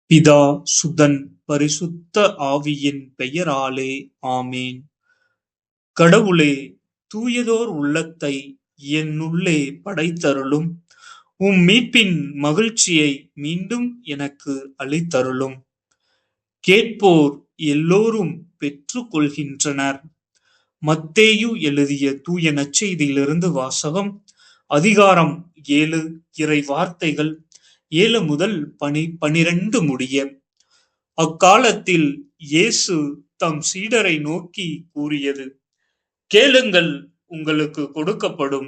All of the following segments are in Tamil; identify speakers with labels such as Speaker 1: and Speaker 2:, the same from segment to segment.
Speaker 1: பிதா, சுதன், பரிசுத்த ஆவியின் பெயராலே ஆமேன். கடவுளே, தூயதோர் உள்ளத்தை என்னுள்ளே படைத்தருளும். உம் மீட்பின் மகிழ்ச்சியை மீண்டும் எனக்கு அளித்தருளும். கேட்போர் எல்லோரும் பெற்றுக் கொள்கின்றனர். மத்தேயு எழுதிய தூய நற்செய்தியிலிருந்து வாசகம். அதிகாரம் 7, இறை வார்த்தைகள் 7 முதல் 12 முடிய. அக்காலத்தில் இயேசு தம் சீடரை நோக்கி கூறியது: கேளுங்கள், உங்களுக்கு கொடுக்கப்படும்.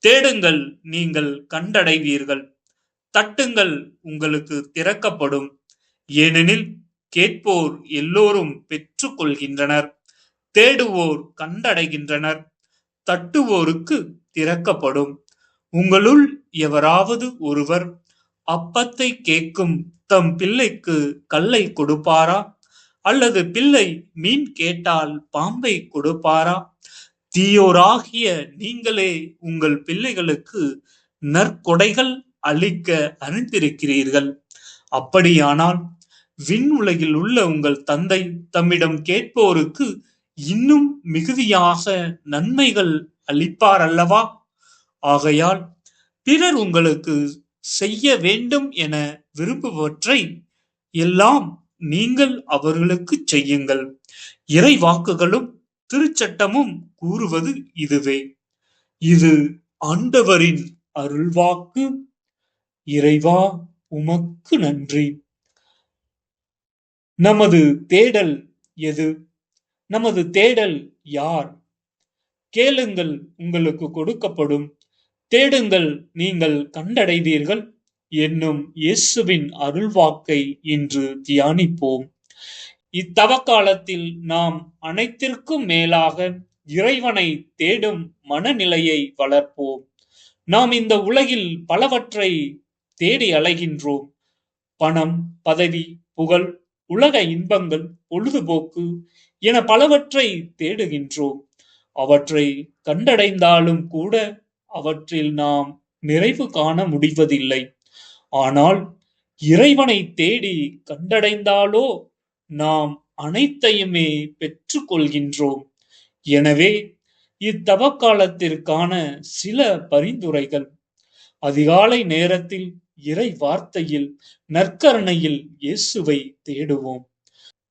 Speaker 1: தேடுங்கள், நீங்கள் கண்டடைவீர்கள். தட்டுங்கள், உங்களுக்கு திறக்கப்படும். ஏனெனில் கேட்போர் எல்லோரும் பெற்றுக் கொள்கின்றனர். தேடுவோர் கண்டடைகின்றனர். தட்டுவோருக்கு திறக்கப்படும். உங்களுள் எவராவது ஒருவர் அப்பத்தை கேட்கும் தம் பிள்ளைக்கு கல்லை கொடுப்பாரா? அல்லது பிள்ளை மீன் கேட்டால் பாம்பை கொடுப்பாரா? தீயோராகிய நீங்களே உங்கள் பிள்ளைகளுக்கு நற்கொடைகள் அளிக்க அறிந்திருக்கிறீர்கள். அப்படியானால் விண்ணுலகில் உள்ள உங்கள் தந்தை தம்மிடம் கேட்போருக்கு இன்னும் மிகுதியாக நன்மைகள் அளிப்பார் அல்லவா? ஆகையால் பிறர் உங்களுக்கு செய்ய வேண்டும் என விரும்புவற்றை எல்லாம் நீங்கள் அவர்களுக்கு செய்யுங்கள். இறை வாக்குகளும் திருச்சட்டமும் கூறுவது இதுவே. இது ஆண்டவரின் அருள்வாக்கு. இறைவா, உமக்கு நன்றி. நமது தேடல் எது? நமது தேடல் யார்? கேளுங்கள், உங்களுக்கு கொடுக்கப்படும். தேடுங்கள், நீங்கள் கண்டடைவீர்கள் என்னும் இயேசுவின் அருள்வாக்கை இன்று தியானிப்போம். இத்தவக்காலத்தில் நாம் அனைத்திற்கும் மேலாக இறைவனை தேடும் மனநிலையை வளர்ப்போம். நாம் இந்த உலகில் பலவற்றை தேடி அலைகின்றோம். பணம், பதவி, புகழ், உலக இன்பங்கள், பொழுதுபோக்கு என பலவற்றை தேடுகின்றோம். அவற்றை கண்டடைந்தாலும் கூட அவற்றில் நாம் நிறைவு காண முடிவதில்லை. ஆனால் இறைவனை தேடி கண்டடைந்தாலோ நாம் அனைத்தையுமே பெற்றுக் கொள்கின்றோம். எனவே இத்தவக்காலத்திற்கான சில பரிந்துரைகள். அதிகாலை நேரத்தில் இறை வார்த்தையில், நற்கருணையில் இயேசுவை தேடுவோம்.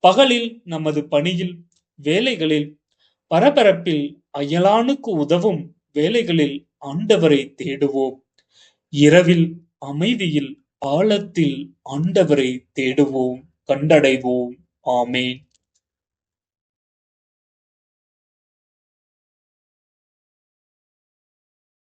Speaker 1: பகலில் நமது பணியில், வேலைகளில், பரபரப்பில் அயலானுக்கு உதவும் வேலைகளில் ஆண்டவரை தேடுவோம். இரவில் அமைதியில், ஆழத்தில் ஆண்டவரை தேடுவோம், கண்டடைவோம். ஆமேன்.